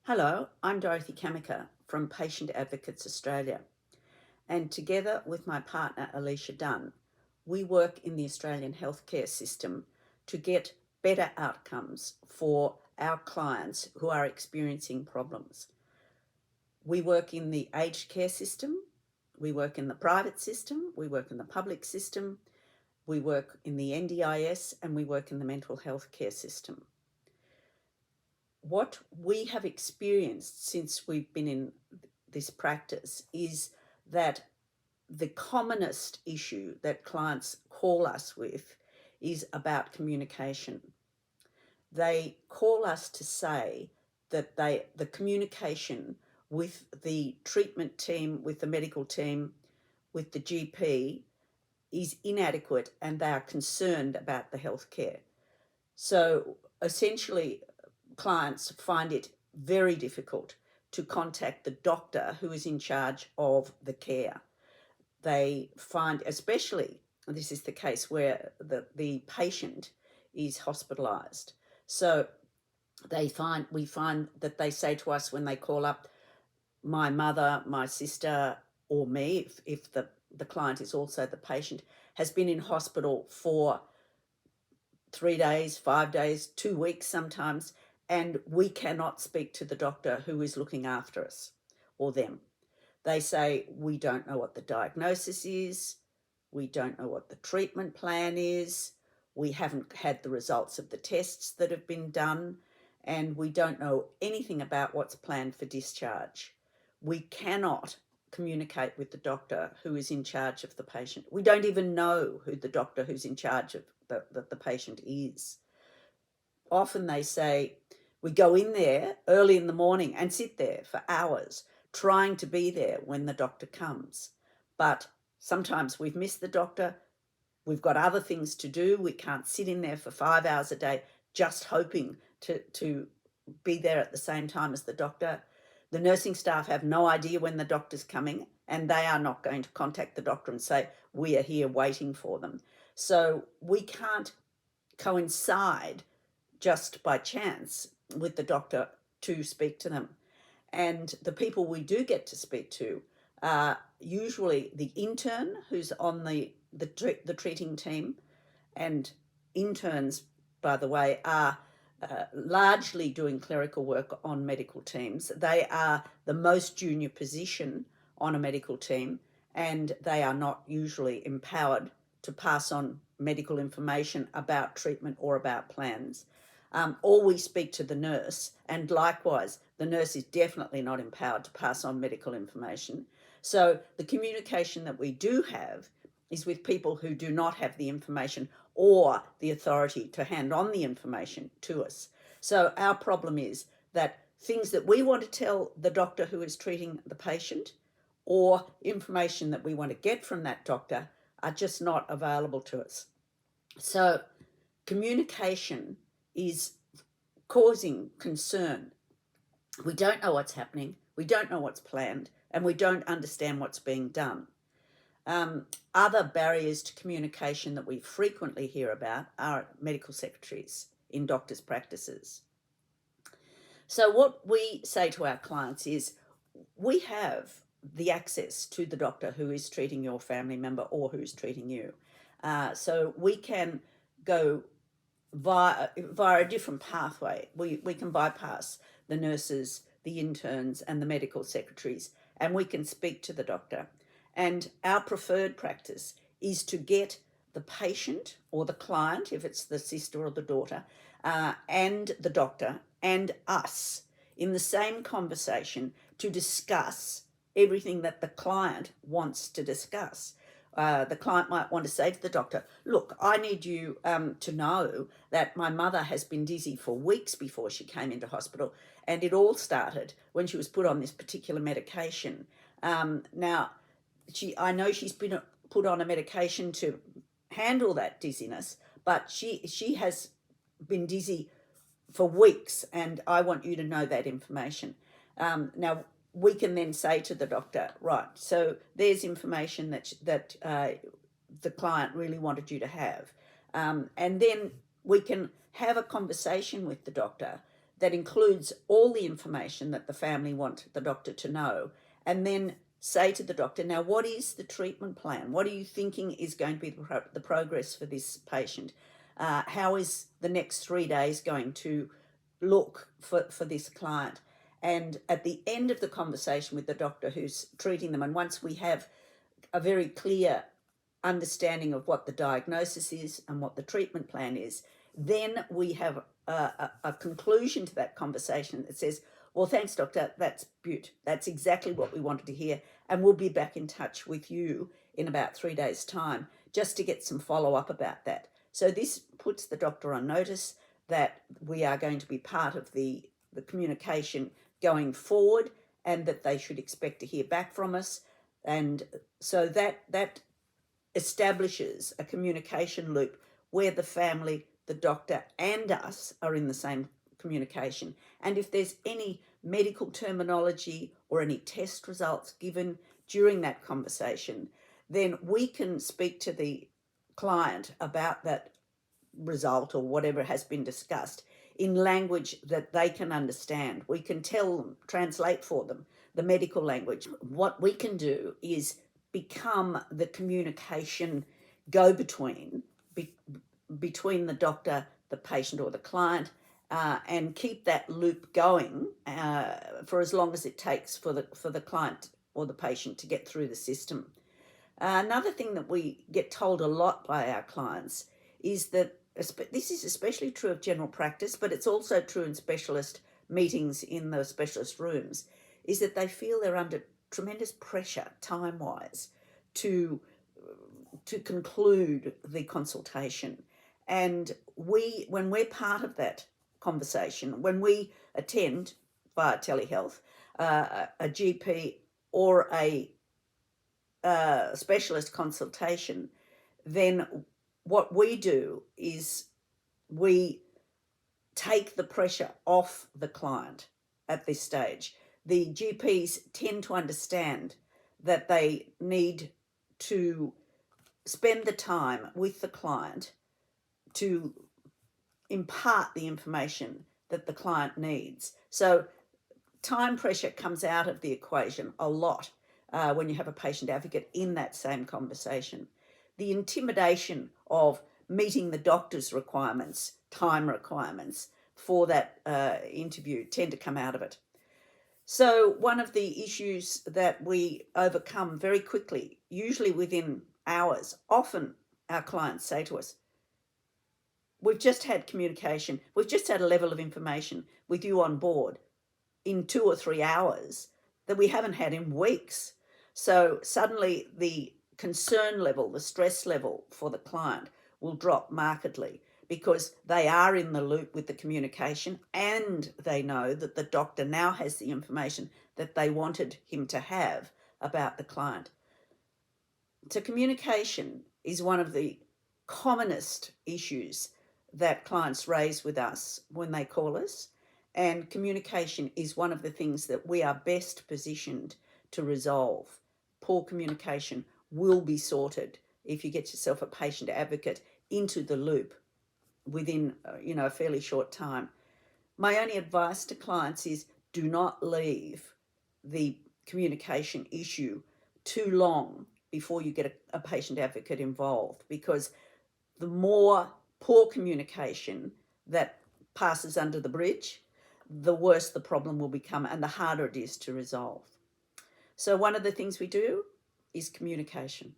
Hello, I'm Dorothy Kamaker from Patient Advocates Australia, and together with my partner Alicia Dunn, we work in the Australian healthcare system to get better outcomes for our clients who are experiencing problems. We work in the aged care system, we work in the private system, we work in the public system, we work in the NDIS, and we work in the mental health care system. What we have experienced since we've been in this practice is that the commonest issue that clients call us with is about communication. They call us to say that the communication with the treatment team, with the medical team, with the GP is inadequate, and they are concerned about the healthcare. So essentially, clients find it very difficult to contact the doctor who is in charge of the care. They find, especially this is the case where the patient is hospitalised. So we find that they say to us when they call up, my mother, my sister, or me, if the client is also the patient, has been in hospital for 3 days, 5 days, 2 weeks sometimes, and we cannot speak to the doctor who is looking after us or them. They say, we don't know what the diagnosis is, we don't know what the treatment plan is, we haven't had the results of the tests that have been done, and we don't know anything about what's planned for discharge. We cannot communicate with the doctor who is in charge of the patient. We don't even know who the doctor who's in charge of the patient is. Often they say, we go in there early in the morning and sit there for hours trying to be there when the doctor comes. But sometimes we've missed the doctor, we've got other things to do, we can't sit in there for 5 hours a day just hoping to be there at the same time as the doctor. The nursing staff have no idea when the doctor's coming, and they are not going to contact the doctor and say, we are here waiting for them. So we can't coincide just by chance with the doctor to speak to them. And the people we do get to speak to are usually the intern who's on the treating team. And interns, by the way, are largely doing clerical work on medical teams. They are the most junior position on a medical team, and they are not usually empowered to pass on medical information about treatment or about plans. Or we speak to the nurse, and likewise, the nurse is definitely not empowered to pass on medical information. So the communication that we do have is with people who do not have the information or the authority to hand on the information to us. So our problem is that things that we want to tell the doctor who is treating the patient or information that we want to get from that doctor are just not available to us. So communication is causing concern. We don't know what's happening, we don't know what's planned, and we don't understand what's being done. Other barriers to communication that we frequently hear about are medical secretaries in doctors' practices. So what we say to our clients is, we have the access to the doctor who is treating your family member or who's treating you. So we can go via a different pathway. We can bypass the nurses, the interns, and the medical secretaries, and we can speak to the doctor. And our preferred practice is to get the patient or the client, if it's the sister or the daughter, and the doctor and us in the same conversation to discuss everything that the client wants to discuss. The client might want to say to the doctor, look, I need you to know that my mother has been dizzy for weeks before she came into hospital, and it all started when she was put on this particular medication. Now, I know she's been put on a medication to handle that dizziness, but she has been dizzy for weeks, and I want you to know that information. Now, we can then say to the doctor, right, so there's information that the client really wanted you to have. And then we can have a conversation with the doctor that includes all the information that the family want the doctor to know, and then say to the doctor, now what is the treatment plan? What are you thinking is going to be the progress for this patient? How is the next 3 days going to look for this client? And at the end of the conversation with the doctor who's treating them, and once we have a very clear understanding of what the diagnosis is and what the treatment plan is, then we have a conclusion to that conversation that says, well, thanks, doctor, that's beaut. That's exactly what we wanted to hear. And we'll be back in touch with you in about 3 days' time just to get some follow-up about that. So this puts the doctor on notice that we are going to be part of the communication going forward, and that they should expect to hear back from us. And so that establishes a communication loop where the family, the doctor, and us are in the same communication. And if there's any medical terminology or any test results given during that conversation, then we can speak to the client about that result or whatever has been discussed in language that they can understand. We can tell them, translate for them the medical language. What we can do is become the communication go-between between the doctor, the patient, or the client, and keep that loop going for as long as it takes for the client or the patient to get through the system. Another thing that we get told a lot by our clients is that this is especially true of general practice, but it's also true in specialist meetings in the specialist rooms, is that they feel they're under tremendous pressure time-wise to conclude the consultation. And when we're part of that conversation, when we attend via telehealth a GP or a specialist consultation, then what we do is we take the pressure off the client at this stage. The GPs tend to understand that they need to spend the time with the client to impart the information that the client needs. So time pressure comes out of the equation a lot when you have a patient advocate in that same conversation. The intimidation of meeting the doctor's requirements, time requirements for that interview tend to come out of it. So one of the issues that we overcome very quickly, usually within hours, often our clients say to us, we've just had communication, we've just had a level of information with you on board in 2 or 3 hours that we haven't had in weeks. So suddenly the concern level, the stress level for the client will drop markedly because they are in the loop with the communication and they know that the doctor now has the information that they wanted him to have about the client. So communication is one of the commonest issues that clients raise with us when they call us, and communication is one of the things that we are best positioned to resolve. Poor communication will be sorted if you get yourself a patient advocate into the loop within a fairly short time. My only advice to clients is do not leave the communication issue too long before you get a patient advocate involved, because the more poor communication that passes under the bridge, the worse the problem will become and the harder it is to resolve. So one of the things we do is communication.